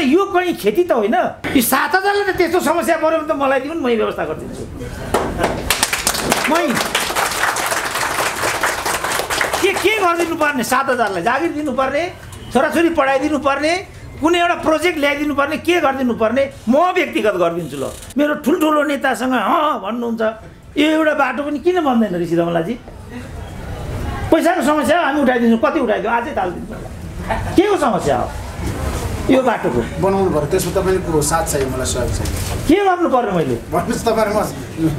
यो कहीं खेती त होइन। यो 7,000ले त त्यस्तो समस्या पर्यो भने त मलाई दिउँ, मै व्यवस्था गरिदिन्छु। मै के गरिदिनु पर्ने? 7,000लाई जागिर दिनुपर्ने, छोराछोरी पढाइदिनु पर्ने, कुनै एउटा प्रोजेक्ट ल्याइदिनु पर्ने, के गरिदिनु पर्ने? म व्यक्तिगत गरिदिन्छु। ल मेरो ठुल्ठुलो नेतासँग भन्नुहुन्छ यो एउटा बाटो पनि किन बन्दैन ऋषि धमलाजी? पैसाको समस्या हो, हामी उठाइदिन्छौँ। कति उठाइदियो? आजै थालिदिन्छु। के को समस्या हो? यो बाटोको बनाउनु पर्यो, त्यसमा तपाईँको साथ चाहियो, मलाई सहयोग चाहियो। के गर्नु पर्यो? मैले भन्नुहोस्, तपाईँहरू म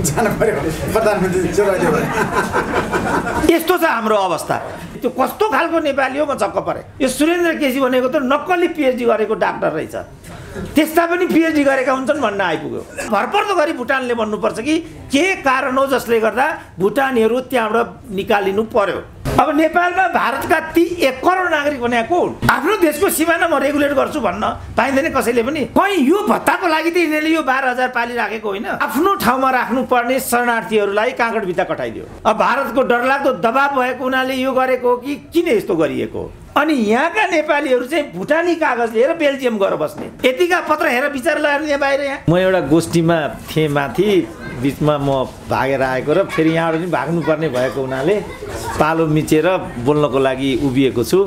जानु पर्यो प्रधानमन्त्री जोराइदियो भने। यस्तो छ हाम्रो अवस्था। त्यो कस्तो खालको नेपाली हो म छक्क परेँ। यो सुरेन्द्र केसी भनेको त नक्कली पिएचडी गरेको डाक्टर रहेछ। त्यस्ता पनि पिएचडी गरेका हुन्छन् भन्न आइपुग्यो। भरपर्दो गरी भुटानले भन्नुपर्छ कि के कारण हो जसले गर्दा भुटानीहरू त्यहाँबाट निकालिनु पर्यो। अब नेपालमा भारतका ती 1 करोड नागरिक भनेको आफ्नो देशको सिमाना म रेगुलेट गर्छु भन्न पाइँदैन कसैले पनि। कहीँ यो भत्ताको लागि त यिनीहरूले यो 12,000 पालिराखेको होइन। आफ्नो ठाउँमा राख्नुपर्ने शरणार्थीहरूलाई काँकडभित्र कटाइदियो। अब भारतको डरलाग्दो दबाब भएको हुनाले यो गरेको हो कि किन यस्तो गरिएको? अनि यहाँका नेपालीहरू चाहिँ भुटानी कागज लिएर बेल्जियम गएर बस्ने। यतिका पत्र हेर विचार लगाएर बाहिर। यहाँ म एउटा गोष्ठीमा थिएँ माथि, बिचमा म भागेर आएको र फेरि यहाँबाट पनि भाग्नुपर्ने भएको हुनाले पालो मिचेर बोल्नको लागि उभिएको छु।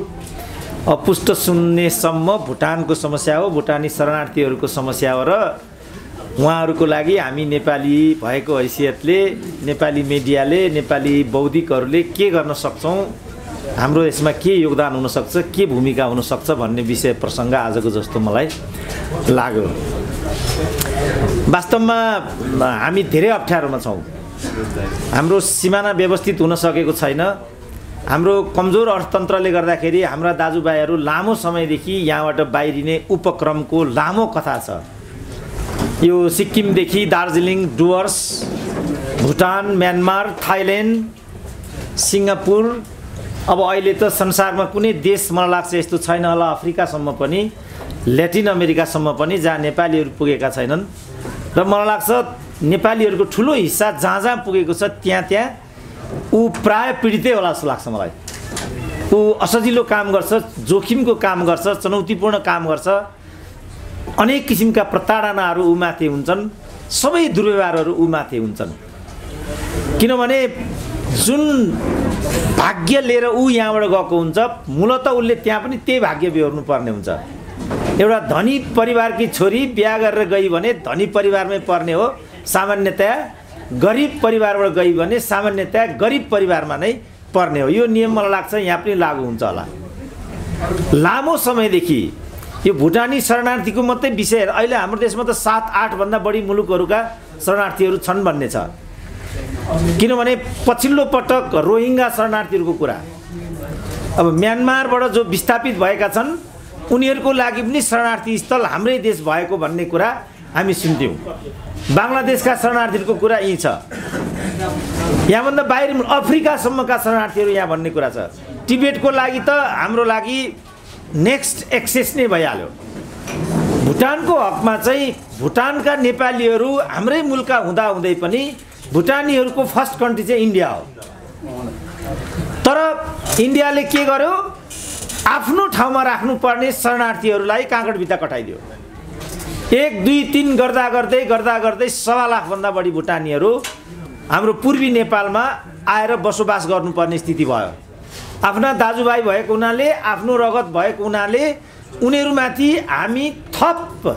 अपुष्ट सुन्नेसम्म भुटानको समस्या हो, भुटानी शरणार्थीहरूको समस्या हो र उहाँहरूको लागि हामी नेपाली भएको हैसियतले, नेपाली मिडियाले, नेपाली बौद्धिकहरूले के गर्न सक्छौँ, हाम्रो यसमा के योगदान हुनसक्छ, के भूमिका हुनसक्छ भन्ने विषय प्रसङ्ग आजको जस्तो मलाई लाग्यो। वास्तवमा हामी धेरै अप्ठ्यारोमा छौँ। हाम्रो सिमाना व्यवस्थित हुन सकेको छैन। हाम्रो कमजोर अर्थतन्त्रले गर्दाखेरि हाम्रा दाजुभाइहरू लामो समयदेखि यहाँबाट बाहिरिने उपक्रमको लामो कथा छ। यो सिक्किमदेखि Darjeeling, Dooars, Bhutan, Myanmar, Thailand, Singapore, अब अहिले त संसारमा कुनै देश मलाई लाग्छ यस्तो छैन होला, अफ्रिकासम्म पनि, ल्याटिन अमेरिकासम्म पनि जहाँ नेपालीहरू पुगेका छैनन्। र मलाई लाग्छ नेपालीहरूको ठुलो हिस्सा जहाँ जहाँ पुगेको छ त्यहाँ ऊ प्राय पीडितै होला जस्तो लाग्छ मलाई। ऊ असजिलो काम गर्छ, जोखिमको काम गर्छ, चुनौतीपूर्ण काम गर्छ, अनेक किसिमका प्रताडनाहरू ऊमाथि हुन्छन्, सबै दुर्व्यवहारहरू ऊमाथि हुन्छन्। किनभने जुन भाग्य लिएर ऊ यहाँबाट गएको हुन्छ, मूलत उसले त्यहाँ पनि त्यही भाग्य बेहोर्नु पर्ने हुन्छ। एउटा धनी परिवारकी छोरी बिहा गरेर गई भने धनी परिवारमै पर्ने हो सामान्यतया, गरिब परिवारबाट गई भने सामान्यतया गरिब परिवारमा नै पर्ने हो। यो नियम मलाई लाग्छ यहाँ पनि लागू हुन्छ होला। लामो समयदेखि यो भुटानी शरणार्थीको मात्रै विषय, अहिले हाम्रो देशमा त 7-8 भन्दा बढी मुलुकहरूका शरणार्थीहरू छन् भन्ने छ। किनभने पछिल्लो पटक रोहिङ्गा शरणार्थीहरूको कुरा, अब म्यानमारबाट जो विस्थापित भएका छन् उनीहरूको लागि पनि शरणार्थी स्थल हाम्रै देश भएको भन्ने कुरा हामी सुन्थ्यौँ। बङ्गलादेशका शरणार्थीहरूको कुरा यही छ। यहाँभन्दा बाहिर अफ्रिकासम्मका शरणार्थीहरू यहाँ भन्ने कुरा छ। टिबेटको लागि त हाम्रो लागि नेक्स्ट एक्सेस नै भइहाल्यो। भुटानको हकमा चाहिँ भुटानका नेपालीहरू हाम्रै मुलुकका हुँदाहुँदै पनि भुटानीहरूको फर्स्ट कन्ट्री चाहिँ इन्डिया हो। तर इन्डियाले के गर्यो? आफ्नो ठाउँमा राख्नुपर्ने शरणार्थीहरूलाई काँकडभित्र कटाइदियो। 1, 2, 3 गर्दा गर्दै 1.25 लाखभन्दा बढी भुटानीहरू हाम्रो पूर्वी नेपालमा आएर बसोबास गर्नुपर्ने स्थिति भयो। आफ्ना दाजुभाइ भएको हुनाले, आफ्नो रगत भएको हुनाले उनीहरूमाथि हामी थप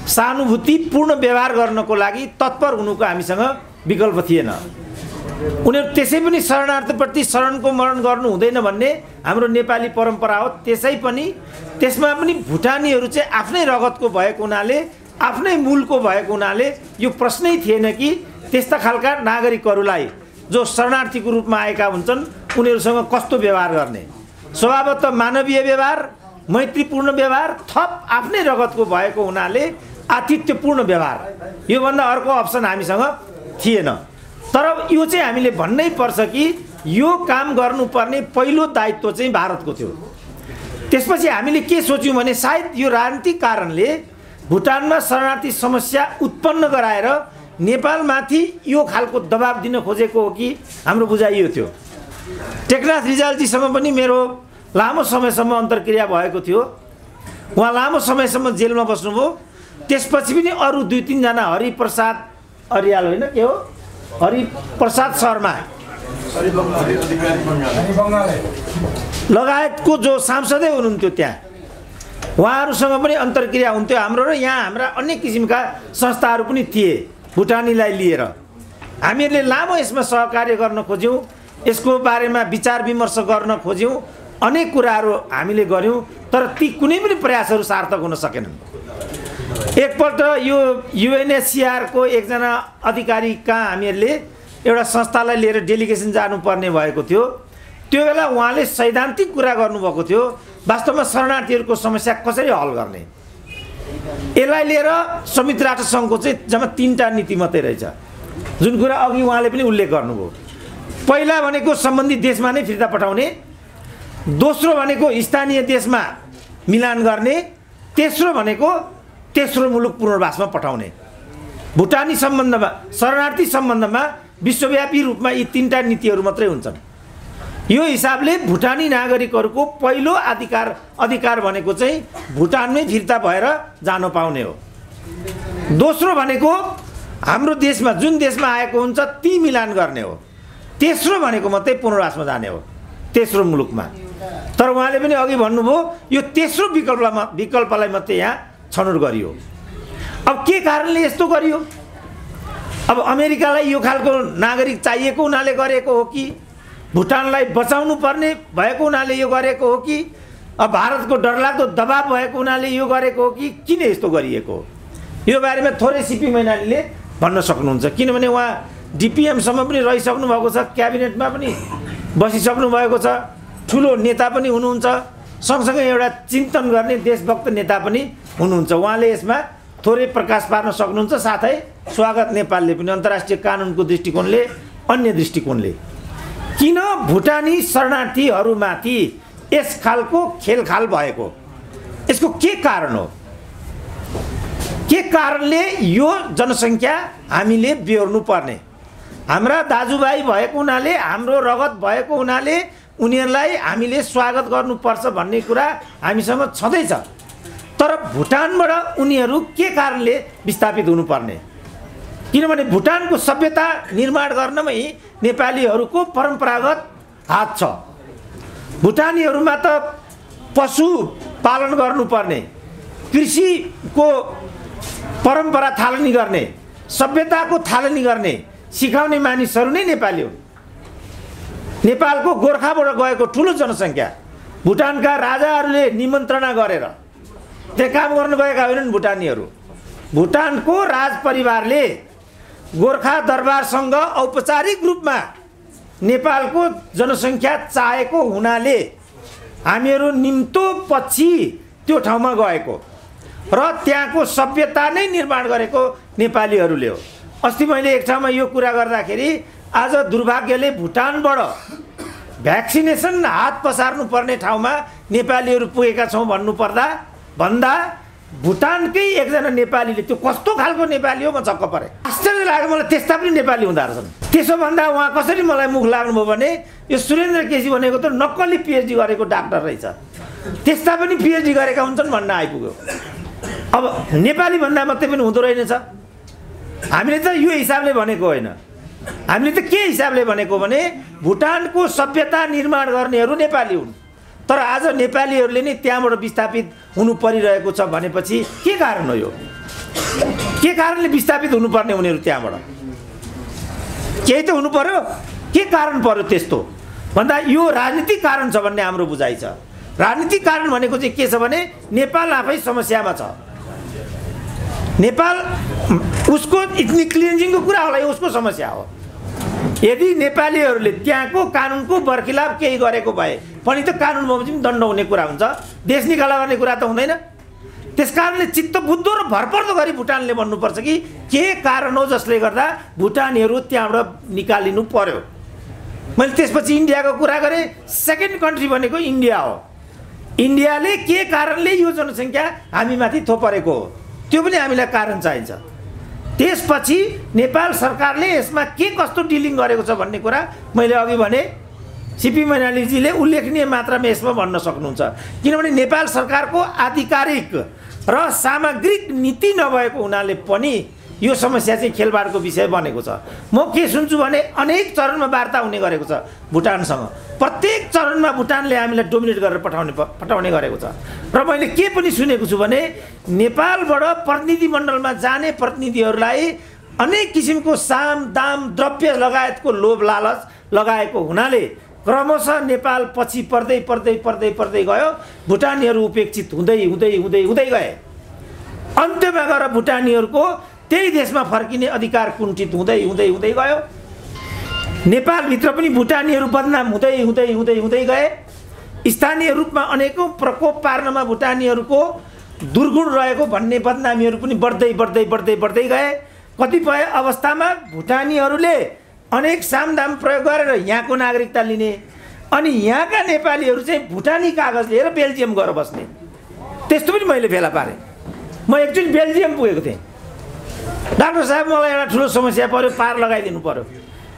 सहानुभूतिपूर्ण व्यवहार गर्नको लागि तत्पर हुनुको हामीसँग विकल्प थिएन। उनीहरू त्यसै पनि शरणार्थीप्रति शरणको मरण गर्नु हुँदैन भन्ने हाम्रो नेपाली परम्परा हो। त्यसमा पनि भुटानीहरू चाहिँ आफ्नै रगतको भएको हुनाले, आफ्नै मूलको भएको हुनाले यो प्रश्नै थिएन कि त्यस्ता खालका नागरिकहरूलाई जो शरणार्थीको रूपमा आएका हुन्छन् उनीहरूसँग कस्तो व्यवहार गर्ने। स्वभावतः मानवीय व्यवहार, मैत्रीपूर्ण व्यवहार, थप आफ्नै रगतको भएको हुनाले आतिथ्यपूर्ण व्यवहार, योभन्दा अर्को अप्सन हामीसँग थिएन। तर यो चाहिँ हामीले भन्नै पर्छ कि यो काम गर्नुपर्ने पहिलो दायित्व चाहिँ भारतको थियो। त्यसपछि हामीले के सोच्यौँ भने सायद यो राजनीतिक कारणले भुटानमा शरणार्थी समस्या उत्पन्न गराएर नेपालमाथि यो खालको दबाब दिन खोजेको हो कि हाम्रो बुझाइ यो थियो। टेकनाथ रिजालजीसँग पनि मेरो लामो समयसम्म अन्तर्क्रिया भएको थियो। उहाँ लामो समयसम्म जेलमा बस्नुभयो। त्यसपछि पनि अरू 2-3 जना हरिप्रसाद अरियाल होइन के हो हरिप्रसाद शर्मा लगायतको जो सांसदै हुनुहुन्थ्यो त्यहाँ उहाँहरूसँग पनि अन्तर्क्रिया हुन्थ्यो हाम्रो र यहाँ हाम्रा अन्य किसिमका संस्थाहरू पनि थिए भुटानीलाई लिएर। हामीहरूले लामो यसमा सहकार्य गर्न खोज्यौँ, यसको बारेमा विचार विमर्श गर्न खोज्यौँ, अनेक कुराहरू हामीले गऱ्यौँ, तर ती कुनै पनि प्रयासहरू सार्थक हुन सकेनन्। एकपल्ट यो UNHCR को एकजना अधिकारी कहाँ हामीहरूले एउटा संस्थालाई लिएर डेलिगेसन जानुपर्ने भएको थियो। त्यो बेला उहाँले सैद्धान्तिक कुरा गर्नुभएको थियो, वास्तवमा शरणार्थीहरूको समस्या कसरी हल गर्ने। यसलाई लिएर संयुक्त राष्ट्र सङ्घको चाहिँ जम्मा 3टा नीति मात्रै रहेछ, जुन कुरा अघि उहाँले पनि उल्लेख गर्नुभयो। पहिला भनेको सम्बन्धित देशमा नै फिर्ता पठाउने, दोस्रो भनेको स्थानीय देशमा मिलान गर्ने, तेस्रो भनेको तेस्रो मुलुक पुनर्वासमा पठाउने। भुटानी सम्बन्धमा शरणार्थी सम्बन्धमा विश्वव्यापी रूपमा यी 3टा नीतिहरू मात्रै हुन्छन्। यो हिसाबले भुटानी नागरिकहरूको पहिलो अधिकार भनेको चाहिँ भुटानमै फिर्ता भएर जान पाउने हो। दोस्रो भनेको हाम्रो देशमा जुन देशमा आएको हुन्छ ती मिलान गर्ने हो। तेस्रो भनेको मात्रै पुनर्वासमा जाने हो, तेस्रो मुलुकमा। तर उहाँले पनि अघि भन्नुभयो यो तेस्रो विकल्पलाई मात्रै यहाँ छनौट गरियो। अब के कारणले यस्तो गरियो? अब अमेरिकालाई यो खालको नागरिक चाहिएको हुनाले गरेको हो कि भुटानलाई बचाउनु पर्ने भएको हुनाले यो गरेको हो कि अब भारतको डरलाग्दो दबाब भएको हुनाले यो गरेको हो कि किन यस्तो गरिएको हो? यो बारेमा थोरै सिपी मैनालीले भन्न सक्नुहुन्छ, किनभने उहाँ DPM सम्म पनि रहिसक्नु भएको छ, क्याबिनेटमा पनि बसिसक्नु भएको छ, ठुलो नेता पनि हुनुहुन्छ, सँगसँगै एउटा चिन्तन गर्ने देशभक्त नेता पनि हुनुहुन्छ। उहाँले यसमा थोरै प्रकाश पार्न सक्नुहुन्छ। साथै स्वागत नेपालले पनि अन्तर्राष्ट्रिय कानुनको दृष्टिकोणले अन्य दृष्टिकोणले किन भुटानी शरणार्थीहरूमाथि यस खालको खेलखाल भएको, यसको के कारण हो? के कारणले यो जनसङ्ख्या हामीले बेहोर्नु पर्ने? हाम्रा दाजुभाइ भएको हुनाले, हाम्रो रगत भएको हुनाले उनीहरूलाई हामीले स्वागत गर्नुपर्छ भन्ने कुरा हामीसँग छँदैछ। तर भुटानबाट उनीहरू के कारणले विस्थापित हुनुपर्ने? किनभने भुटानको सभ्यता निर्माण गर्नमै नेपालीहरूको परम्परागत हात छ। भुटानीहरूमा त पशु पालन गर्नुपर्ने, कृषिको परम्परा थालनी गर्ने, सभ्यताको थालनी गर्ने सिकाउने मानिसहरू नै नेपाली हुन्। नेपालको गोर्खाबाट गएको ठुलो जनसङ्ख्या भुटानका राजाहरूले निमन्त्रणा गरेर त्यहाँ काम गर्न गएका होइनन् भुटानीहरू। भुटानको राज परिवारले गोर्खा दरबारसँग औपचारिक रूपमा नेपालको जनसङ्ख्या चाहेको हुनाले हामीहरू निम्तो पछि त्यो ठाउँमा गएको र त्यहाँको सभ्यता नै निर्माण गरेको नेपालीहरूले हो। अस्ति मैले एक ठाउँमा यो कुरा गर्दाखेरि आज दुर्भाग्यले भुटानबाट भ्याक्सिनेसन हात पसार्नु पर्ने ठाउँमा नेपालीहरू पुगेका छौँ भन्दा भुटानकै एकजना नेपालीले, त्यो कस्तो खालको नेपाली हो म छक्क परेँ। आश्चर्य लाग्यो मलाई, त्यस्ता पनि नेपाली हुँदो रहेछन्। त्यसो भन्दा उहाँ कसरी मलाई मुख लाग्नुभयो भने यो सुरेन्द्र केसी भनेको त नक्कली PhD गरेको डाक्टर रहेछ, त्यस्ता पनि PhD गरेका हुन्छन् भन्न आइपुग्यो। अब नेपाली भन्दा मात्रै पनि हुँदो रहेनछ। हामीले त यो हिसाबले भनेको होइन, हामीले त के हिसाबले भनेको भने भुटानको सभ्यता निर्माण गर्नेहरू नेपाली हुन्, तर आज नेपालीहरूले नै त्यहाँबाट विस्थापित हुनु परिरहेको छ भनेपछि के कारण हो? यो के कारणले विस्थापित हुनुपर्ने उनीहरू त्यहाँबाट? केही त हुनु पर्यो। के कारण पर्यो त्यस्तो भन्दा यो राजनीतिक कारण छ भन्ने हाम्रो बुझाइ छ। राजनीतिक कारण भनेको चाहिँ के छ भने नेपाल आफै समस्यामा छ। नेपाल उसको इथनिक क्लिन्जिङको कुरा होला, यो उसको समस्या हो। यदि नेपालीहरूले त्यहाँको कानुनको बर्खिलाफ केही गरेको भए पनि त कानुन बमोजिम दण्ड हुने कुरा हुन्छ, देश निकाला गर्ने कुरा त हुँदैन। त्यसकारणले चित्त बुद्धो र भरपर्दो गरी भुटानले भन्नुपर्छ कि के कारण हो जसले गर्दा भुटानीहरू त्यहाँबाट निकालिनु पर्यो। मैले त्यसपछि इन्डियाको कुरा गरेँ। सेकेन्ड कन्ट्री भनेको इन्डिया हो। इन्डियाले के कारणले यो जनसङ्ख्या हामीमाथि थोपरेको हो, त्यो पनि हामीलाई कारण चाहिन्छ। त्यसपछि नेपाल सरकारले यसमा के कस्तो डिलिङ गरेको छ भन्ने कुरा मैले अघि भने सीपी मैनालीजीले उल्लेखनीय मात्रामा यसमा भन्न सक्नुहुन्छ, किनभने नेपाल सरकारको आधिकारिक र सामग्रिक नीति नभएको हुनाले पनि यो समस्या चाहिँ खेलबाडको विषय बनेको छ। म के सुन्छु भने अनेक चरणमा वार्ता हुने गरेको छ भुटानसँग, प्रत्येक चरणमा भुटानले हामीलाई डोमिनेट गरेर पठाउने गरेको छ। र मैले के पनि सुनेको छु भने नेपालबाट प्रतिनिधिमण्डलमा जाने प्रतिनिधिहरूलाई अनेक किसिमको साम दाम द्रव्य लगायतको लोभ लालच लगाएको हुनाले क्रमशः नेपाल पछि पर्दै पर्दै पर्दै पर्दै गयो। भुटानीहरू उपेक्षित हुँदै हुँदै हुँदै हुँदै गए। अन्त्यमा गएर भुटानीहरूको त्यही देशमा फर्किने अधिकार कुण्ठित हुँदै हुँदै हुँदै गयो। नेपालभित्र पनि भुटानीहरू बदनाम हुँदै हुँदै हुँदै हुँदै गए। स्थानीय रूपमा अनेकौं प्रकोप पार्नमा भुटानीहरूको दुर्गुण रहेको भन्ने बदनामीहरू पनि बढ्दै बढ्दै बढ्दै बढ्दै गए। कतिपय अवस्थामा भुटानीहरूले अनेक सामदाम प्रयोग गरेर यहाँको नागरिकता लिने, अनि यहाँका नेपालीहरू चाहिँ भुटानी कागज लिएर बेल्जियम गएर बस्ने, त्यस्तो पनि मैले फेला पारेँ। म एकचोटि बेल्जियम पुगेको थिएँ। डाक्टर साहब मलाई एउटा ठुलो समस्या पर्यो, पार लगाइदिनु पर्यो।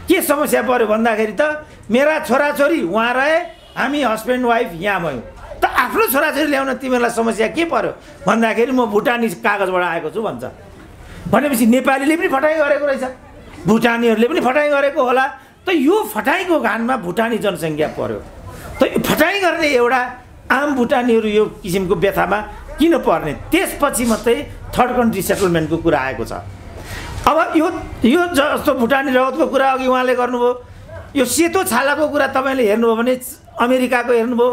के समस्या पर्यो भन्दाखेरि त मेरा छोराछोरी उहाँ रहे, हामी हस्बेन्ड वाइफ यहाँ भयौँ। त आफ्नो छोराछोरी ल्याउन तिमीहरूलाई समस्या के पर्यो भन्दाखेरि म भुटानी कागजबाट आएको छु भन्छ। भनेपछि नेपालीले पनि फटाइ गरेको रहेछ, भुटानीहरूले पनि फटाइ गरेको होला। त यो फटाइको घानमा भुटानी जनसङ्ख्या पर्यो। त फटाइ गर्ने एउटा आम भुटानीहरू यो किसिमको व्यथामा किन पर्ने? त्यसपछि मात्रै थर्ड कन्ट्री सेटलमेन्टको कुरा आएको छ। अब यो जस्तो भुटानी रगतको कुरा अघि उहाँले गर्नुभयो, यो सेतो छालाको कुरा तपाईँले हेर्नुभयो भने अमेरिकाको हेर्नुभयो,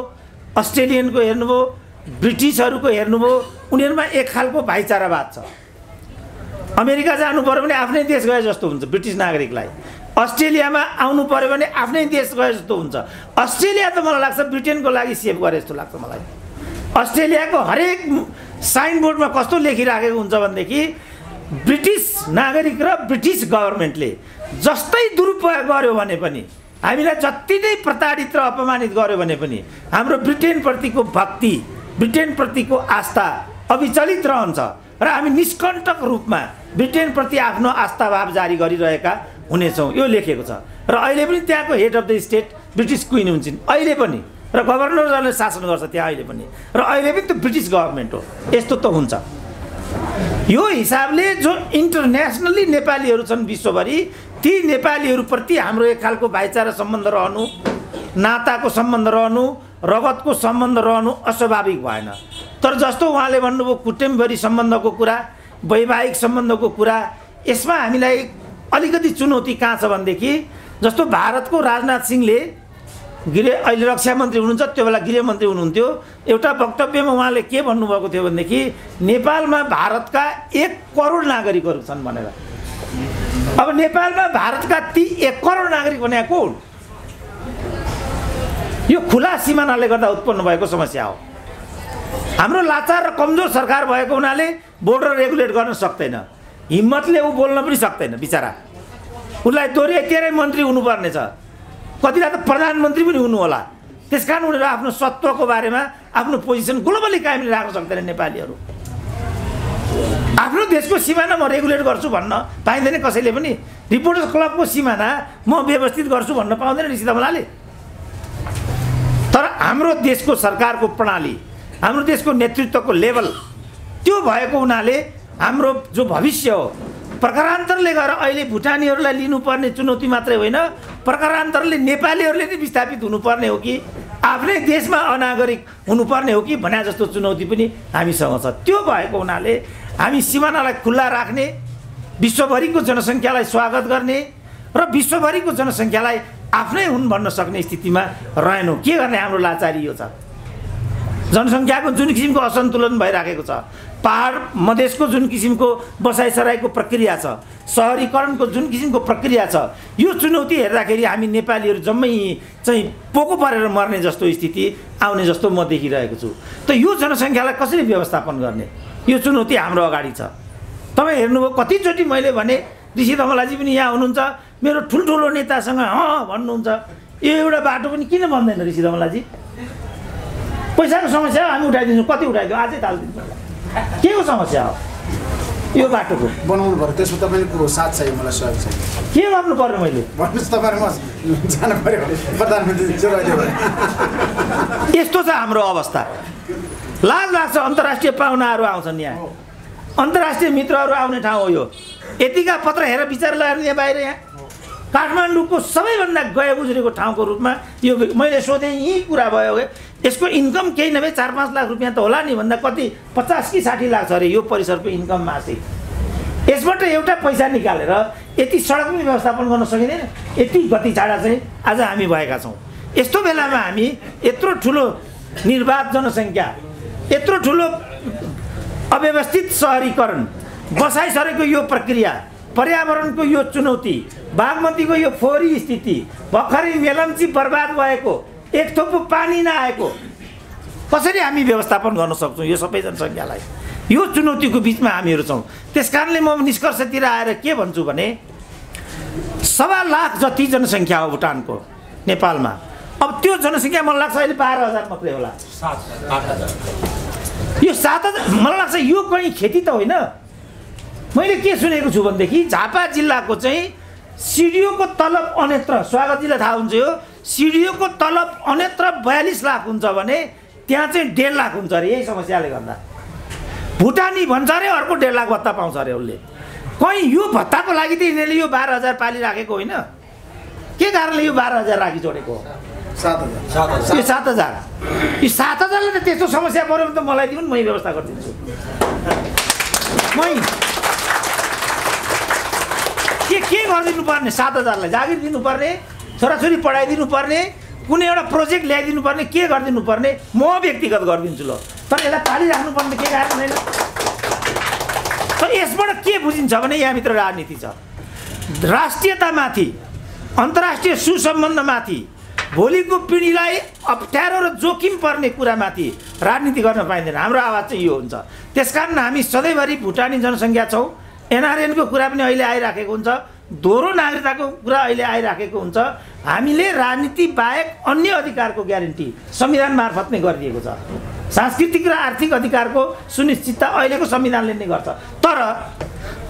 अस्ट्रेलियनको हेर्नुभयो, ब्रिटिसहरूको हेर्नुभयो, उनीहरूमा एक खालको भाइचारावाद छ। अमेरिका जानु पर्यो भने आफ्नै देश गए जस्तो हुन्छ ब्रिटिस नागरिकलाई, अस्ट्रेलियामा आउनु पर्यो भने आफ्नै देश गए जस्तो हुन्छ। अस्ट्रेलिया त मलाई लाग्छ ब्रिटेनको लागि सेभ गरे जस्तो लाग्छ मलाई। अस्ट्रेलियाको हरेक साइनबोर्डमा कस्तो लेखिराखेको हुन्छ भनेदेखि ब्रिटिस नागरिक र ब्रिटिस गभर्मेन्टले जस्तै दुरुपयोग गर्यो भने पनि, हामीलाई जति नै प्रताडित र अपमानित गर्यो भने पनि हाम्रो ब्रिटेनप्रतिको भक्ति, ब्रिटेनप्रतिको आस्था अविचलित रहन्छ र हामी निष्कण्टक रूपमा ब्रिटेनप्रति आफ्नो आस्थाभाव जारी गरिरहेका हुनेछौँ। यो लेखेको छ। र अहिले पनि त्यहाँको head of the state British queen हुन्छन् अहिले पनि, र गभर्नर जनरलले शासन गर्छ त्यहाँ अहिले पनि, र अहिले पनि त्यो ब्रिटिस गभर्मेन्ट हो। यस्तो त हुन्छ। यो हिसाबले जो इन्टरनेसनली नेपालीहरू छन् विश्वभरि, ती नेपालीहरूप्रति हाम्रो एक खालको भाइचारा सम्बन्ध रहनु, नाताको सम्बन्ध रहनु, रगतको सम्बन्ध रहनु अस्वाभाविक भएन। तर जस्तो उहाँले भन्नुभयो कुटुम्बभरि सम्बन्धको कुरा, वैवाहिक सम्बन्धको कुरा, यसमा हामीलाई अलिकति चुनौती कहाँ छ भनेदेखि जस्तो भारतको राजनाथ सिंहले अहिले रक्षा मन्त्री हुनुहुन्छ, त्यो बेला गृहमन्त्री हुनुहुन्थ्यो, एउटा वक्तव्यमा उहाँले के भन्नुभएको थियो भनेदेखि नेपालमा भारतका 1 करोड नागरिकहरू छन् भनेर। अब नेपालमा भारतका ती 1 करोड नागरिक भनेको को हुन्? यो खुला सिमानाले गर्दा उत्पन्न भएको समस्या हो। हाम्रो लाचार र कमजोर सरकार भएको हुनाले बोर्डर रेगुलेट गर्न सक्दैन, हिम्मतले ऊ बोल्न पनि सक्दैन बिचरा। उसलाई तेरै मन्त्री हुनुपर्ने छ, कतिलाई त प्रधानमन्त्री पनि हुनु होला। त्यसकारण उनीहरू आफ्नो सत्वको बारेमा आफ्नो पोजिसन ग्लोबली कायम राख्न सक्दैन। नेपालीहरू आफ्नो देशको सिमाना म रेगुलेट गर्छु भन्न पाइँदैन कसैले पनि। रिपोर्टर्स क्लबको सिमाना म व्यवस्थित गर्छु भन्न पाउँदैन ऋषि धमलाले। तर हाम्रो देशको सरकारको प्रणाली, हाम्रो देशको नेतृत्वको लेभल त्यो भएको हुनाले हाम्रो जो भविष्य हो, प्रकारान्तरले गएर अहिले भुटानीहरूलाई लिनुपर्ने चुनौती मात्रै होइन, प्रकारान्तरले नेपालीहरूले नै विस्थापित हुनुपर्ने हो कि आफ्नै देशमा अनागरिक हुनुपर्ने हो कि भन्ने जस्तो चुनौती पनि हामीसँग छ। त्यो भएको हुनाले हामी सिमानालाई खुल्ला राख्ने, विश्वभरिको जनसङ्ख्यालाई स्वागत गर्ने र विश्वभरिको जनसङ्ख्यालाई आफ्नै हुन् भन्न सक्ने स्थितिमा रहेनौँ। के गर्ने? हाम्रो लाचारी यो छ। जनसङ्ख्याको जुन किसिमको असन्तुलन भइराखेको छ, पहाड मधेसको जुन किसिमको बसाइसराईको प्रक्रिया छ, सहरीकरणको जुन किसिमको प्रक्रिया छ, यो चुनौती हेर्दाखेरि हामी नेपालीहरू जम्मै चाहिँ पोको परेर मर्ने जस्तो स्थिति आउने जस्तो म देखिरहेको छु। त यो जनसङ्ख्यालाई कसरी व्यवस्थापन गर्ने, यो चुनौती हाम्रो अगाडि छ। तपाईँ हेर्नुभयो कतिचोटि मैले भने ऋषि धमलाजी पनि यहाँ हुनुहुन्छ, मेरो ठुल्ठुलो नेतासँग भन्नुहुन्छ, यो एउटा बाटो पनि किन बन्दैन ऋषि धमलाजी? पैसाको समस्या हो, हामी उठाइदिन्छौँ। कति उठाइदिउँ? आजै थालिदिनु। के को समस्या हो? यो बाटोको बनाउनु पर्यो। त्यसमा तपाईँको साथ चाहियो, मलाई सहयोग चाहियो। के गर्नु पर्यो मैले? भन्नुहोस्, तपाईँहरू म जानु पर्यो प्रधानमन्त्री जोगाइदियो भने। यस्तो छ हाम्रो अवस्था। लाज लाग्छ, अन्तर्राष्ट्रिय पाहुनाहरू आउँछन् यहाँ, अन्तर्राष्ट्रिय मित्रहरू आउने ठाउँ हो यो। यतिका पत्र हेरेर विचार लगाएर यहाँ बाहिर यहाँ काठमाडौँको सबैभन्दा गए गुज्रेको ठाउँको रूपमा यो मैले सोधेँ, यही कुरा भयो कि यसको इन्कम केही नभए 4-5 लाख रुपियाँ त होला नि भन्दा कति 50 कि 60 लाख छ अरे यो परिसरको इन्कम मासिक। यसबाट एउटा पैसा निकालेर यति सडक पनि व्यवस्थापन गर्न सकिँदैन, यति गति छाडा चाहिँ आज हामी भएका छौँ। यस्तो बेलामा हामी यत्रो ठुलो निर्वाध जनसङ्ख्या, यत्रो ठुलो अव्यवस्थित सहरीकरण, बसाइ सरेको यो प्रक्रिया, पर्यावरणको यो चुनौती, बागमतीको यो फोहोरी स्थिति, भर्खरै मेलम्ची बर्बाद भएको, एक थोपो पानी नआएको, कसरी हामी व्यवस्थापन गर्न सक्छौँ यो सबै जनसङ्ख्यालाई? यो चुनौतीको बिचमा हामीहरू छौँ। त्यस कारणले म निष्कर्षतिर आएर के भन्छु भने 1.25 लाख जति जनसङ्ख्या हो भुटानको नेपालमा। अब त्यो जनसङ्ख्या मलाई लाग्छ अहिले 12,000 मात्रै होला। 7,000 यो 7,000 मलाई लाग्छ यो कहीँ खेती त होइन। मैले के सुनेको छु भनेदेखि झापा जिल्लाको चाहिँ सिडिओको तलब अन्यत्र, स्वागतजीलाई थाहा हुन्छ यो, सिडिओको तलब अन्यत्र 42 लाख हुन्छ भने त्यहाँ चाहिँ 1.5 लाख हुन्छ अरे। यही समस्याले गर्दा भुटानी भन्छ अरे अर्को 1.5 लाख भत्ता पाउँछ अरे उसले। कहीँ यो भत्ताको लागि त यिनीहरूले यो 12,000 पालिराखेको होइन। के कारणले यो 12,000 राखी जोडेको? 7,000 यो 7,000 यो 7,000ले त त्यस्तो समस्या पऱ्यो भने त मलाई दिउँ, मै व्यवस्था गरिदिन्छु। मै के गरिदिनु पर्ने? 7,000लाई जागिर दिनुपर्ने, छोराछोरी पढाइदिनु पर्ने, कुनै एउटा प्रोजेक्ट ल्याइदिनु पर्ने, के गरिदिनु पर्ने म व्यक्तिगत गरिदिन्छु ल। तर यसलाई पालिराख्नु पर्ने के कारण छैन। तर यसबाट के बुझिन्छ भने यहाँभित्र राजनीति छ। राष्ट्रियतामाथि, अन्तर्राष्ट्रिय सुसम्बन्धमाथि, भोलिको पिँढीलाई अप्ठ्यारो र जोखिम पर्ने कुरामाथि राजनीति गर्न पाइँदैन। हाम्रो आवाज चाहिँ यो हुन्छ। त्यसकारण हामी सधैँभरि भुटानी जनसङ्ख्या छौँ। एनआरएनको कुरा पनि अहिले आइराखेको हुन्छ, दोहोरो नागरिकताको कुरा अहिले आइराखेको हुन्छ। हामीले राजनीति बाहेक अन्य अधिकारको ग्यारेन्टी संविधान मार्फत नै गरिदिएको छ। सांस्कृतिक र आर्थिक अधिकारको सुनिश्चितता अहिलेको संविधानले नै गर्छ। तर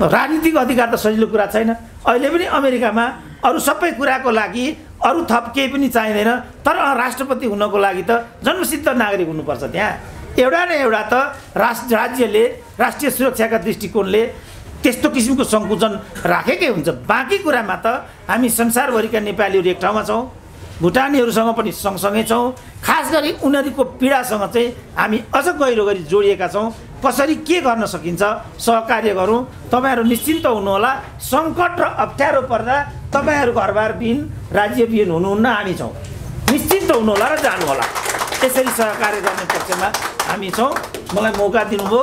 राजनीतिक अधिकार त सजिलो कुरा छैन। अहिले पनि अमेरिकामा अरू सबै कुराको लागि अरू थप केही पनि चाहिँदैन, तर राष्ट्रपति हुनको लागि त जन्मसिद्ध नागरिक हुनुपर्छ। त्यहाँ एउटा न एउटा त राज्यले राष्ट्रिय सुरक्षाका दृष्टिकोणले त्यस्तो किसिमको सङ्कुचन राखेकै हुन्छ। बाँकी कुरामा त हामी संसारभरिका नेपालीहरू एक ठाउँमा छौँ, भुटानीहरूसँग पनि सँगसँगै छौँ। खास गरी उनीहरूको पीडासँग चाहिँ हामी अझ गहिरो गरी जोडिएका छौँ। कसरी के गर्न सकिन्छ सहकार्य गरौँ। तपाईँहरू निश्चिन्त हुनुहोला, सङ्कट र अप्ठ्यारो पर्दा तपाईँहरू घरबारविहीन, राज्यविहीन हुनुहुन्न, हामी छौँ। निश्चिन्त हुनुहोला र जानुहोला। यसरी सहकार्य गर्ने पक्षमा हामी छौँ। मलाई मौका दिनुभयो,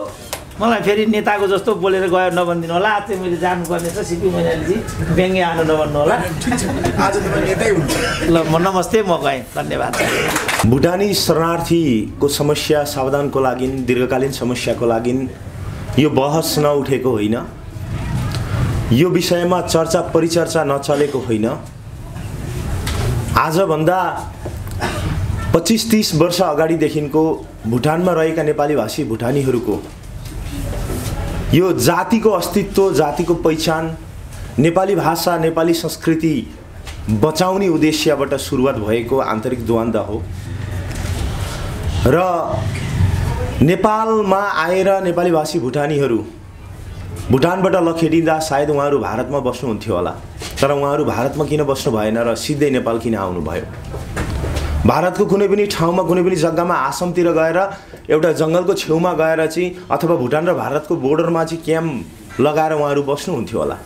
मलाई फेरि नेताको जस्तो बोलेर गयो नभनिदिनु होला। आज चाहिँ मैले जानुपर्ने छ, सिपी मैनालीजी व्यङ्ग्य आउनु नभन्नु होला। आज तपाईँ नेतै हुनुहुन्छ। ल म नमस्ते, म गएँ, धन्यवाद। भुटानी शरणार्थीको समस्या सावधानको लागि, दीर्घकालीन समस्याको लागि यो बहस नउठेको होइन, यो विषयमा चर्चा परिचर्चा नचलेको होइन। आजभन्दा 25-30 वर्ष अगाडिदेखिको भुटानमा रहेका नेपाली भाषी भुटानीहरूको यो जातिको अस्तित्व, जातिको पहिचान, नेपाली भाषा, नेपाली संस्कृति बचाउने उद्देश्यबाट सुरुवात भएको आन्तरिक द्वन्द हो। र नेपालमा आएर नेपाली भाषी भुटानीहरू भुटानबाट लखेटिँदा सायद उहाँहरू भारतमा बस्नुहुन्थ्यो होला, तर उहाँहरू भारतमा किन बस्नु भएन र सिधै नेपाल किन आउनुभयो? भारतको कुनै पनि ठाउँमा, कुनै पनि जग्गामा आसामतिर गएर एउटा जङ्गलको छेउमा गएर चाहिँ अथवा भुटान र भारतको बोर्डरमा चाहिँ क्याम्प लगाएर उहाँहरू बस्नुहुन्थ्यो होला,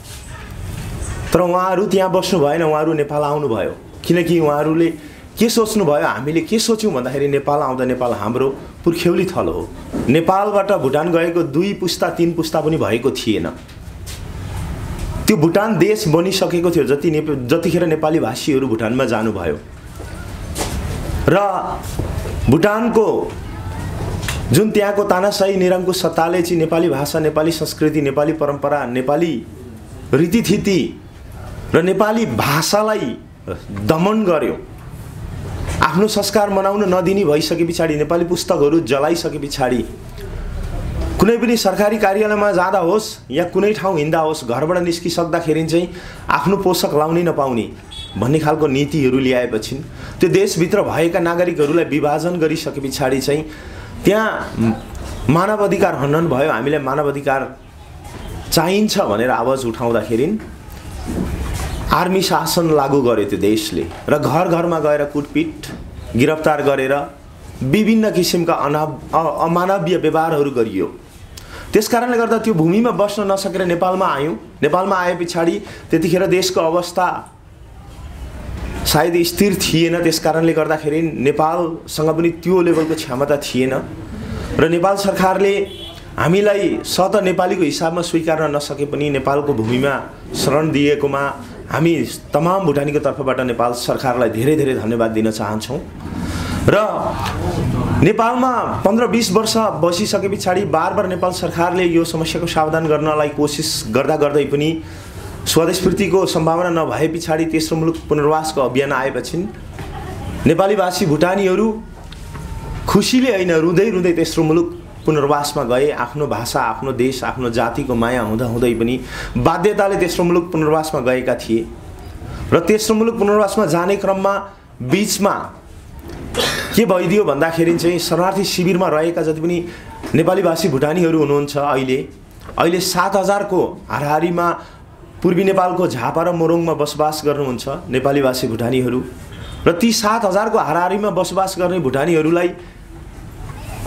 तर उहाँहरू त्यहाँ बस्नु भएन, उहाँहरू नेपाल आउनुभयो। किनकि उहाँहरूले के सोच्नुभयो, हामीले के सोच्यौँ भन्दाखेरि नेपाल आउँदा नेपाल हाम्रो पुर्ख्यौली थलो हो। नेपालबाट भुटान गएको 2 पुस्ता 3 पुस्ता पनि भएको थिएन। त्यो भुटान देश बनिसकेको थियो जतिखेर नेपाली भाषीहरू भुटानमा जानुभयो। र भुटानको जुन त्यहाँको तानाशाही निरङ्कुश सत्ताले चाहिँ नेपाली भाषा, नेपाली संस्कृति, नेपाली परम्परा, नेपाली रीतिथिति र नेपाली भाषालाई दमन गर्यो, आफ्नो संस्कार मनाउन नदिने भइसके पछाडि, नेपाली पुस्तकहरू जलाइसके पछाडि कुनै पनि सरकारी कार्यालयमा जाँदा होस् या कुनै ठाउँ हिँड्दा होस् घरबाट निस्किसक्दाखेरि चाहिँ आफ्नो पोषक लाउनै नपाउने भन्ने खालको नीतिहरू ल्याएपछि त्यो देशभित्र भएका नागरिकहरूलाई विभाजन गरिसके पछाडि चाहिँ त्यहाँ मानव अधिकार हनन भयो। हामीलाई मानव अधिकार चाहिन्छ भनेर आवाज उठाउँदाखेरि आर्मी शासन लागू गर्यो त्यो देशले र घर घरमा गएर कुटपिट गिरफ्तार गरेर विभिन्न किसिमका अमानवीय व्यवहारहरू गरियो। त्यसकारणले गर्दा त्यो भूमिमा बस्न नसकेर नेपालमा आयौँ। नेपालमा आए पछाडि त्यतिखेर देशको अवस्था सायद स्थिर थिएन। त्यसकारणले गर्दाखेरि नेपालसँग पनि त्यो लेभलको क्षमता थिएन र नेपाल सरकारले हामीलाई स्वतः नेपालीको हिसाबमा स्वीकार्न नसके पनि नेपालको भूमिमा शरण दिएकोमा हामी तमाम भुटानीको तर्फबाट नेपाल सरकारलाई धेरै धेरै धन्यवाद दिन चाहन्छौँ। र नेपालमा 15-20 वर्ष बसिसके पछाडि बार नेपाल सरकारले यो समस्याको समाधान गर्नलाई कोसिस गर्दा गर्दै पनि स्वदेशप्रीतिको सम्भावना नभए पछाडि तेस्रो मुलुक पुनर्वासको अभियान आएपछि नेपाली भाषी भुटानीहरू खुसीले होइन रुँदै रुँदै तेस्रो मुलुक पुनर्वासमा गए। आफ्नो भाषा, आफ्नो देश, आफ्नो जातिको माया हुँदै पनि बाध्यताले तेस्रो मुलुक पुनर्वासमा गएका थिए र तेस्रो मुलुक पुनर्वासमा जाने क्रममा बीचमा के भइदियो भन्दाखेरि चाहिँ शरणार्थी शिविरमा रहेका जति पनि नेपाली भाषी भुटानीहरू हुनुहुन्छ अहिले 7,000 को हाराहारीमा पूर्वी नेपालको झापा र मोरङमा बसोबास गर्नुहुन्छ नेपाली भाषी भुटानीहरू र ती 7,000 को हाराहारीमा बसोबास गर्ने भुटानीहरूलाई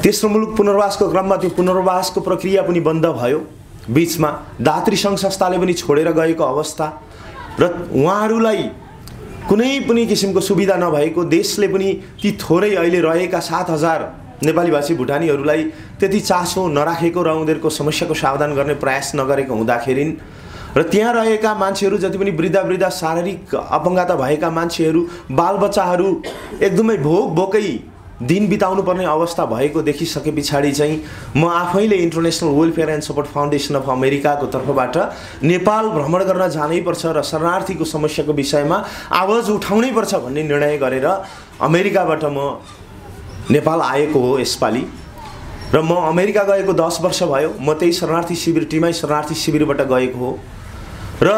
तेस्रो मुलुक पुनर्वासको क्रममा त्यो पुनर्वासको प्रक्रिया पनि बन्द भयो। बीचमा दात्री सङ्घ संस्थाले पनि छोडेर गएको अवस्था र उहाँहरूलाई कुनै पनि किसिमको सुविधा नभएको देशले पनि ती थोरै अहिले रहेका 7,000 नेपाली भाषी भुटानीहरूलाई त्यति चासो नराखेको र उनीहरूको समस्याको समाधान गर्ने प्रयास नगरेको हुँदाखेरि र त्यहाँ रहेका मान्छेहरू जति पनि वृद्ध शारीरिक अपङ्गता भएका मान्छेहरू बालबच्चाहरू एकदमै भोकै दिन बिताउनु पर्ने अवस्था भएको देखिसके पछाडि चाहिँ म आफैले international welfare and support foundation of अमेरिकाको तर्फबाट नेपाल भ्रमण गर्न जानै पर्छ र शरणार्थीको समस्याको विषयमा आवाज उठाउनै पर्छ भन्ने निर्णय गरेर अमेरिकाबाट म नेपाल आएको हो यसपालि र म अमेरिका गएको 10 वर्ष भयो। म त्यही शरणार्थी शिविर टिमाई शरणार्थी शिविरबाट गएको हो र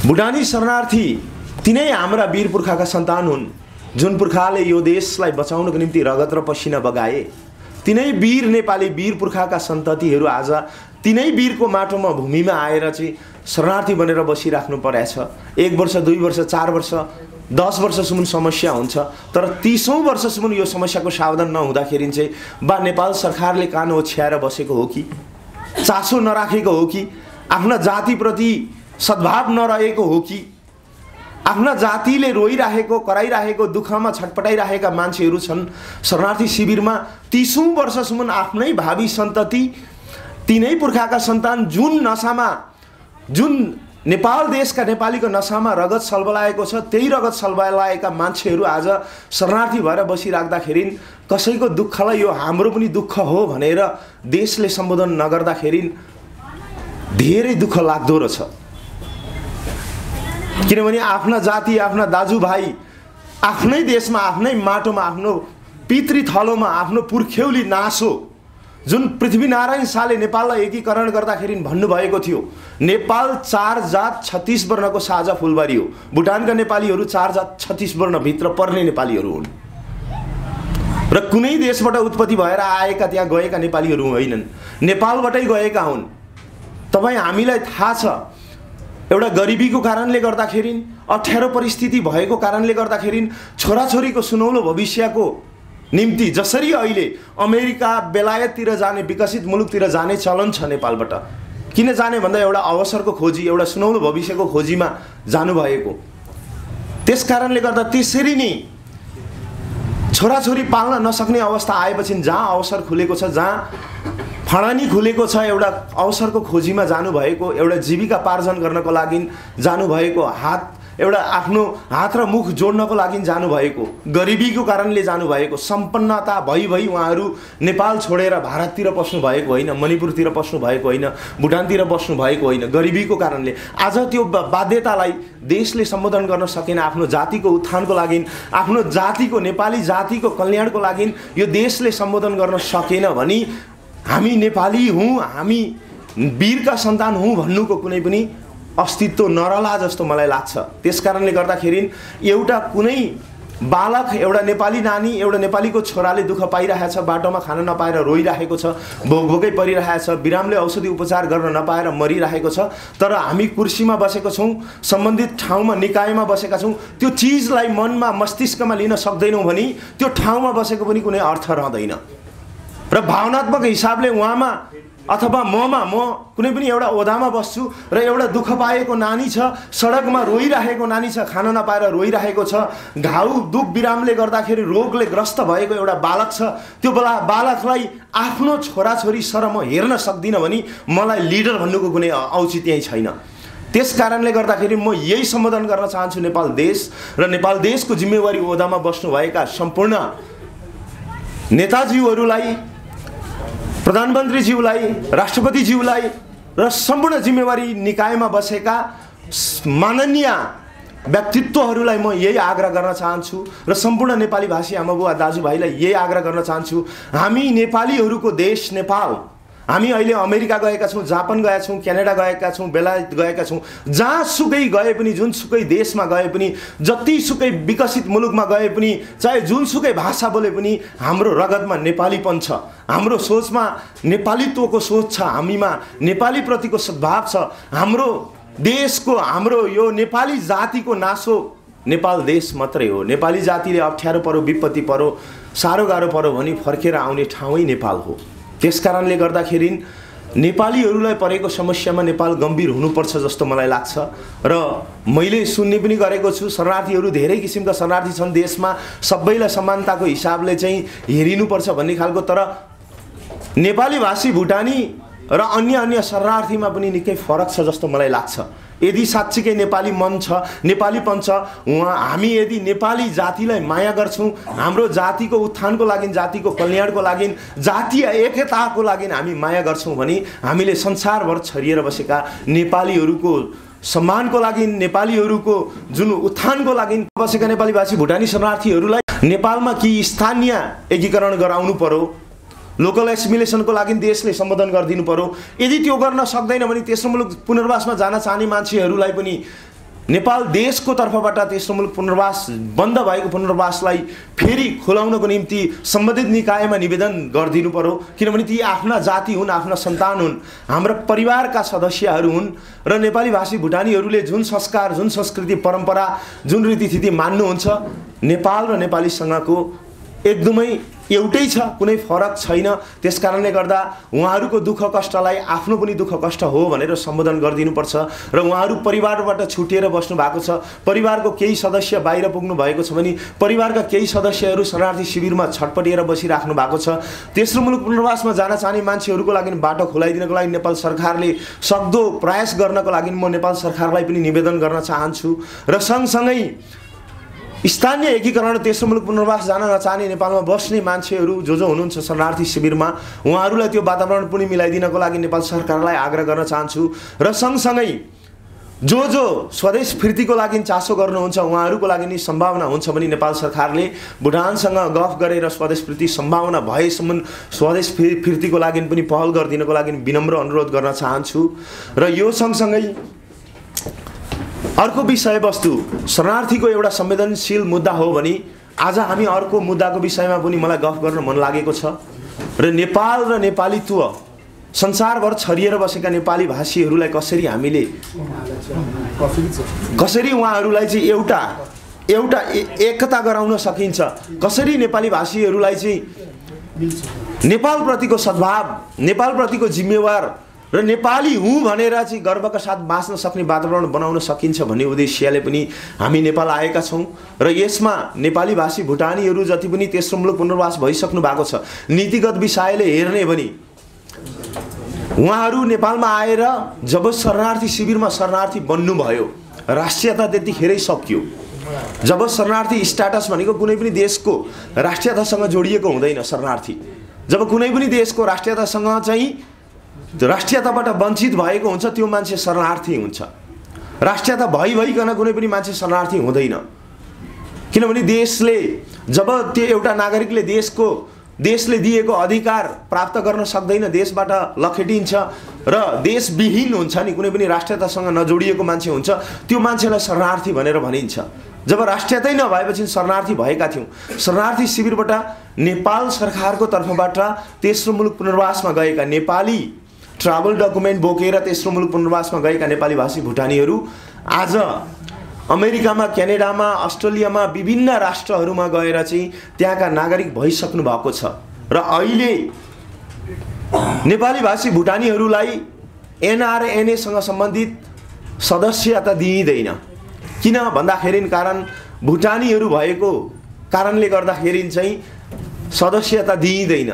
भुटानी शरणार्थी तिनै हाम्रा वीर पुर्खाका सन्तान हुन् जुन पुर्खाले यो देशलाई बचाउनको निम्ति रगत र पसिना बगाए। तिनै वीर नेपाली वीर पुर्खाका सन्ततिहरू आज तिनै वीरको माटोमा भूमिमा आएर चाहिँ शरणार्थी बनेर बसिराख्नु परेछ। 1 वर्ष 2 वर्ष 4 वर्ष 10 वर्षसम्म समस्या हुन्छ तर 30औं वर्षसम्म यो समस्याको समाधान नहुँदाखेरि चाहिँ बा नेपाल सरकारले कान ओछ्याएर बसेको हो कि चासो नराखेको हो कि आफ्ना जातिप्रति सद्भाव नरहेको हो कि आफ्ना जातिले रोइरहेको कराइरहेको दुःखमा छटपटाइरहेका मान्छेहरू छन्। शरणार्थी शिविरमा 30औं वर्षसम्म आफ्नै भावी सन्तति तिनै पुर्खाका सन्तान जुन नसामा जुन नेपाल देशका नेपालीको नसामा रगत सल्बलाएको छ त्यही रगत सल्बलाएका मान्छेहरू आज शरणार्थी भएर बसिराख्दाखेरि कसैको दुःखलाई यो हाम्रो पनि दुःख हो भनेर देशले सम्बोधन नगर्दाखेरि धेरै दुःख लाग्दो रहेछ। किनभने आफ्ना जाति आफ्ना दाजुभाइ आफ्नै देशमा आफ्नै माटोमा आफ्नो पितृथलोमा आफ्नो पुर्ख्यौली नासो जुन पृथ्वीनारायण शाहले नेपाललाई एकीकरण गर्दाखेरि भन्नुभएको थियो नेपाल 4 जात 36 वर्णको साझा फुलबारी हो। भुटानका नेपालीहरू 4 जात 36 वर्णभित्र पर्ने नेपालीहरू हुन् र कुनै देशबाट उत्पत्ति भएर आएका त्यहाँ गएका नेपालीहरू होइनन्, नेपालबाटै गएका हुन्। तपाईँ हामीलाई थाहा छ एउटा गरिबीको कारणले गर्दाखेरि अप्ठ्यारो परिस्थिति भएको कारणले गर्दाखेरि छोराछोरीको सुनौलो भविष्यको निम्ति जसरी अहिले अमेरिका बेलायततिर जाने विकसित मुलुकतिर जाने चलन छ नेपालबाट किन जाने भन्दा एउटा अवसरको खोजी एउटा सुनौलो भविष्यको खोजीमा जानुभएको। त्यस कारणले गर्दा त्यसरी नै छोराछोरी पाल्न नसक्ने अवस्था आएपछि जहाँ अवसर खुलेको छ जहाँ फडानी खुलेको छ एउटा अवसरको खोजीमा जानुभएको एउटा जीविकापार्जन गर्नको लागि जानुभएको एउटा आफ्नो हात र मुख जोड्नको लागि जानुभएको गरिबीको कारणले जानुभएको सम्पन्नता भई उहाँहरू नेपाल छोडेर भारततिर पस्नु भएको होइन, मणिपुरतिर पस्नु भएको होइन, भुटानतिर बस्नु भएको होइन, गरिबीको कारणले आज त्यो बाध्यतालाई देशले सम्बोधन गर्न सकेन। आफ्नो जातिको उत्थानको लागि आफ्नो जातिको नेपाली जातिको कल्याणको लागि यो देशले सम्बोधन गर्न सकेन भनी हामी नेपाली हौँ, हामी वीरका सन्तान हौँ भन्नुको कुनै पनि अस्तित्व नरहला जस्तो मलाई लाग्छ। त्यसकारणले गर्दाखेरि एउटा कुनै बालक, एउटा नेपाली नानी, एउटा नेपालीको छोराले दुःख पाइरहेछ, बाटोमा खान नपाएर रोइरहेको छ, भोकै परिरहेछ, बिरामले औषधि उपचार गर्न नपाएर मरिरहेको छ, तर हामी कुर्सीमा बसेको छौँ, सम्बन्धित ठाउँमा निकायमा बसेका छौँ, त्यो चिजलाई मनमा मस्तिष्कमा लिन सक्दैनौँ भने त्यो ठाउँमा बसेको पनि कुनै अर्थ रहँदैन। र भावनात्मक हिसाबले उहाँमा अथवा म कुनै पनि एउटा ओदामा बस्छु र एउटा दुःख पाएको नानी छ, सडकमा रोइरहेको नानी छ, खान नपाएर रोइरहेको छ, घाउ दुख बिरामले गर्दाखेरि रोगले ग्रस्त भएको एउटा बालक छ, त्यो बालकलाई आफ्नो छोराछोरी सर म हेर्न सक्दिनँ भने मलाई लिडर भन्नुको कुनै औचित्य छैन। त्यस कारणले गर्दाखेरि म यही सम्बोधन गर्न चाहन्छु नेपाल देश र नेपाल देशको जिम्मेवारी ओदामा बस्नुभएका सम्पूर्ण नेताजीहरूलाई, प्रधानमन्त्रीज्यूलाई, राष्ट्रपतिज्यूलाई र सम्पूर्ण जिम्मेवारी निकायमा बसेका माननीय व्यक्तित्वहरूलाई म यही आग्रह गर्न चाहन्छु र सम्पूर्ण नेपाली भाषी आमाबुवा दाजुभाइलाई यही आग्रह गर्न चाहन्छु, हामी नेपालीहरूको देश नेपाल, हामी अहिले अमेरिका गएका छौँ, जापान गएका छौँ, क्यानाडा गएका छौँ, बेलायत गएका छौँ, जहाँसुकै गए पनि, जुनसुकै देशमा गए पनि, जतिसुकै विकसित मुलुकमा गए पनि, चाहे जुनसुकै भाषा बोले पनि हाम्रो रगतमा नेपालीपन छ, हाम्रो सोचमा नेपालीत्वको सोच छ, हामीमा नेपालीप्रतिको सद्भाव छ। हाम्रो देशको, हाम्रो यो नेपाली जातिको नासो नेपाल देश मात्रै हो। नेपाली जातिले अप्ठ्यारो परो, विपत्ति परो, साह्रो गाह्रो परो भने फर्केर आउने ठाउँै नेपाल हो। त्यसकारणले गर्दाखेरि नेपालीहरूलाई परेको समस्यामा नेपाल गम्भीर हुनुपर्छ जस्तो मलाई लाग्छ र मैले सुन्ने पनि गरेको छु। शरणार्थीहरू धेरै किसिमका शरणार्थी छन् देशमा, सबैलाई समानताको हिसाबले चाहिँ हेरिनुपर्छ भन्ने खालको, तर नेपाली भाषी भुटानी र अन्य शरणार्थीमा पनि निकै फरक छ जस्तो मलाई लाग्छ। यदि साँच्चीकै नेपाली मन छ, नेपालीपन छ, हामी यदि नेपाली जातिलाई माया गर्छौँ, हाम्रो जातिको उत्थानको लागि, जातिको कल्याणको लागि, जातीय एकताको लागि हामी माया गर्छौँ भने हामीले संसारभर छरिएर बसेका नेपालीहरूको सम्मानको लागि, नेपालीहरूको जुन उत्थानको लागि बसेका नेपाली भाषी भुटानी शरणार्थीहरूलाई नेपालमा कि स्थानीय एकीकरण गराउनु पर्यो, लोकल एसिमिलेसनको लागि देशले सम्बोधन गरिदिनु पर्यो। यदि त्यो गर्न सक्दैन भने तेस्रो मुलुक पुनर्वासमा जान चाहने मान्छेहरूलाई पनि नेपाल देशको तर्फबाट तेस्रो मुलुक पुनर्वास, बन्द भएको पुनर्वासलाई फेरि खोलाउनको निम्ति सम्बन्धित निकायमा निवेदन गरिदिनु पर्यो, किनभने ती आफ्ना जाति हुन्, आफ्ना सन्तान हुन्, हाम्रा परिवारका सदस्यहरू हुन् र नेपाली भाषी भुटानीहरूले जुन संस्कार, जुन संस्कृति, परम्परा, जुन रीतिथिति मान्नुहुन्छ, नेपाल र नेपालीसँगको एकदमै एउटै छ, कुनै फरक छैन। त्यसकारणले गर्दा उहाँहरूको दुःख कष्टलाई आफ्नो पनि दुःख कष्ट हो भनेर सम्बोधन गरिदिनुपर्छ र उहाँहरू परिवारबाट छुटिएर बस्नु भएको छ, परिवारको केही सदस्य बाहिर पुग्नु भएको छ भने परिवारका केही सदस्यहरू शरणार्थी शिविरमा छटपटिएर बसिराख्नु भएको छ। तेस्रो मुलुक पुनर्वासमा जान चाहने मान्छेहरूको लागि बाटो खुलाइदिनको लागि नेपाल सरकारले सक्दो प्रयास गर्नको लागि म नेपाल सरकारलाई पनि निवेदन गर्न चाहन्छु र सँगसँगै स्थानीय एकीकरण, तेस्रो मुलुक पुनर्वास जान नचाहने नेपालमा बस्ने मान्छेहरू जो हुनुहुन्छ शरणार्थी शिविरमा, उहाँहरूलाई त्यो वातावरण पनि मिलाइदिनको लागि नेपाल सरकारलाई आग्रह गर्न चाहन्छु र सँगसँगै जो स्वदेश फिर्तीको लागि चासो गर्नुहुन्छ उहाँहरूको लागि नि सम्भावना हुन्छ भने नेपाल सरकारले भुटानसँग गफ गरेर स्वदेश फिर्ती सम्भावना भएसम्म स्वदेश फिर्तीको लागि पनि पहल गरिदिनको लागि विनम्र अनुरोध गर्न चाहन्छु र यो सँगसँगै अर्को विषयवस्तु शरणार्थीको एउटा संवेदनशील मुद्दा हो भने आज हामी अर्को मुद्दाको विषयमा पनि मलाई गफ गर्न मन लागेको छ र नेपाल र नेपालीत्व, संसारभर छरिएर बसेका नेपाली भाषीहरूलाई कसरी हामीले कसरी उहाँहरूलाई चाहिँ एउटा एकता गराउन सकिन्छ, कसरी नेपाली भाषीहरूलाई चाहिँ नेपालप्रतिको सद्भाव, नेपालप्रतिको जिम्मेवार र नेपाली हुँ भनेर चाहिँ गर्वका साथ बाँच्न सक्ने वातावरण बनाउन सकिन्छ भन्ने उद्देश्यले पनि हामी नेपाल आएका छौँ र यसमा नेपाली भाषी भुटानीहरू जति पनि तेस्रो मुलुक पुनर्वास भइसक्नु भएको छ, नीतिगत विषयले हेर्ने भने उहाँहरू नेपालमा आएर जब शरणार्थी शिविरमा शरणार्थी बन्नुभयो, राष्ट्रियता त्यतिखेरै सकियो। जब शरणार्थी स्ट्याटस भनेको कुनै पनि देशको राष्ट्रियतासँग जोडिएको हुँदैन, शरणार्थी जब कुनै पनि देशको राष्ट्रियतासँग चाहिँ राष्ट्रियताबाट वञ्चित भएको हुन्छ त्यो मान्छे शरणार्थी हुन्छ। राष्ट्रियता भइकन कुनै पनि मान्छे शरणार्थी हुँदैन, किनभने देशले जब त्यो एउटा नागरिकले देशको देशले दिएको अधिकार प्राप्त गर्न सक्दैन, देशबाट लखेटिन्छ र देशविहीन हुन्छ नि, कुनै पनि राष्ट्रियतासँग नजोडिएको मान्छे हुन्छ, त्यो मान्छेलाई शरणार्थी भनेर भनिन्छ। जब राष्ट्रियतै नभएपछि शरणार्थी भएका थियौँ, शरणार्थी शिविरबाट नेपाल सरकारको तर्फबाट तेस्रो मुलुक पुनर्वासमा गएका नेपाली, ट्राभल डकुमेन्ट बोकेर तेस्रो मुलुक पुनर्वासमा गएका नेपाली भाषी भुटानीहरू आज अमेरिकामा, क्यानाडामा, अस्ट्रेलियामा, विभिन्न राष्ट्रहरूमा गएर चाहिँ त्यहाँका नागरिक भइसक्नु भएको छ। र अहिले नेपाली भाषी भुटानीहरूलाई एनआरएनएसँग सम्बन्धित सदस्यता दिइँदैन। किन भन्दाखेरि कारण भुटानीहरू भएको कारणले गर्दाखेरि चाहिँ सदस्यता दिइँदैन।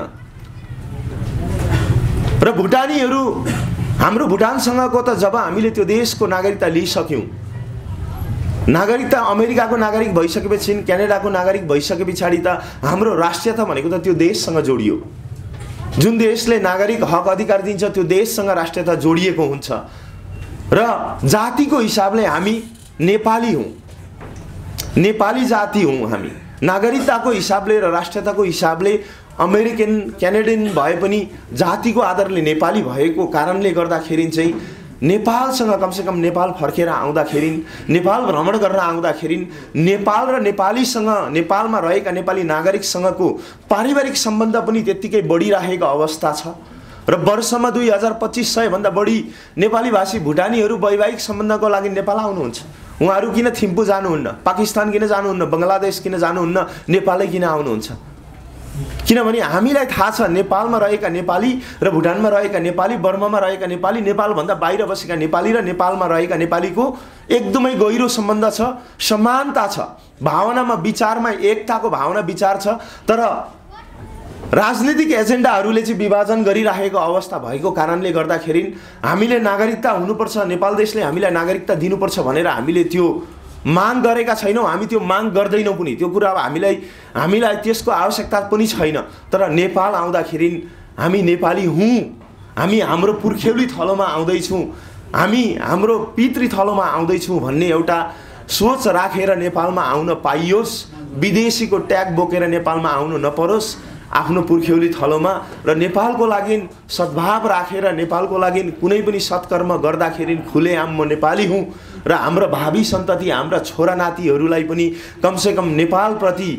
र भुटानीहरू, हाम्रो भुटानसँगको त जब हामीले त्यो देशको नागरिकता लिइसक्यौँ, नागरिकता अमेरिकाको नागरिक भइसकेपछि, क्यानाडाको नागरिक भइसके पछाडि त हाम्रो राष्ट्रियता भनेको त त्यो देशसँग जोडियो। जुन देशले नागरिक हक अधिकार दिन्छ त्यो देशसँग राष्ट्रियता जोडिएको हुन्छ। र जातिको हिसाबले हामी नेपाली हौँ, नेपाली जाति हौँ हामी। नागरिकताको हिसाबले र राष्ट्रियताको हिसाबले अमेरिकन, क्यानेडियन भए पनि जातिको आधारले नेपाली भएको कारणले गर्दाखेरि चाहिँ नेपालसँग कमसेकम नेपाल फर्केर आउँदाखेरि, नेपाल भ्रमण गरेर आउँदाखेरि नेपाल र नेपालीसँग, नेपालमा रहेका नेपाली नागरिकसँगको पारिवारिक सम्बन्ध पनि त्यत्तिकै बढिरहेको अवस्था छ। र वर्षमा 2500 भन्दा बढी नेपाली भाषी भुटानीहरू वैवाहिक सम्बन्धको लागि नेपाल आउनुहुन्छ। उहाँहरू किन थिम्पू जानुहुन्न, पाकिस्तान किन जानुहुन्न, बङ्गलादेश किन जानुहुन्न, नेपालै किन आउनुहुन्छ? किनभने हामीलाई थाहा छ नेपालमा रहेका नेपाली र भुटानमा रहेका नेपाली, बर्मामा रहेका नेपाली, नेपालभन्दा बाहिर बसेका नेपाली र नेपालमा रहेका नेपालीको एकदमै गहिरो सम्बन्ध छ, समानता छ, भावनामा, विचारमा एकताको भावना विचार छ। तर राजनीतिक एजेन्डाहरूले चाहिँ विभाजन गरिरहेको अवस्था भएको कारणले गर्दाखेरि हामीले नागरिकता हुनुपर्छ, नेपाल देशले हामीलाई नागरिकता दिनुपर्छ भनेर हामीले त्यो माग गरेका छैनौँ। हामी त्यो माग गर्दैनौँ पनि, त्यो कुरा अब हामीलाई त्यसको आवश्यकता पनि छैन। तर नेपाल आउँदाखेरि हामी नेपाली हौँ, हामी हाम्रो पुर्ख्यौली थलोमा आउँदैछौँ, हामी हाम्रो पितृ थलोमा आउँदैछौँ भन्ने एउटा सोच राखेर नेपालमा आउन पाइयोस्, विदेशीको ट्याग बोकेर नेपालमा आउनु नपरोस्, आफ्नो पुर्ख्यौली थलोमा र नेपालको लागि सद्भाव राखेर नेपालको लागि कुनै पनि सत्कर्म गर्दाखेरि खुलेआम म नेपाली हुँ र हाम्रो भावी सन्तति, हाम्रा छोरा नातिहरूलाई पनि कमसेकम नेपालप्रति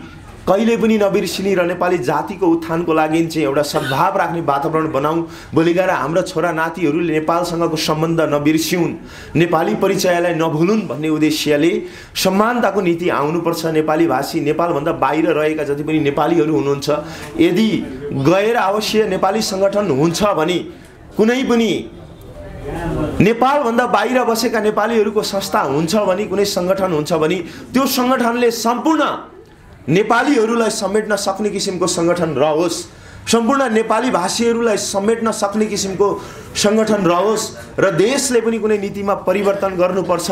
कहिले पनि नबिर्सिने र नेपाली जातिको उत्थानको लागि चाहिँ एउटा सद्भाव राख्ने वातावरण बनाऊ। भोलि गएर हाम्रो छोरा नातिहरूले नेपालसँगको सम्बन्ध नबिर्सिउन्, नेपाली परिचयलाई नभुलुन् भन्ने उद्देश्यले समानताको नीति आउनुपर्छ। नेपाली भाषी, नेपालभन्दा बाहिर रहेका जति पनि नेपालीहरू हुनुहुन्छ, यदि गैर आवश्यक नेपाली सङ्गठन हुन्छ भने, कुनै पनि नेपालभन्दा बाहिर बसेका नेपालीहरूको संस्था हुन्छ भने, कुनै सङ्गठन हुन्छ भने, त्यो सङ्गठनले सम्पूर्ण नेपालीहरूलाई समेट्न सक्ने किसिमको सङ्गठन रहोस्, सम्पूर्ण नेपाली भाषीहरूलाई समेट्न सक्ने किसिमको सङ्गठन रहोस् र देशले पनि कुनै नीतिमा परिवर्तन गर्नुपर्छ।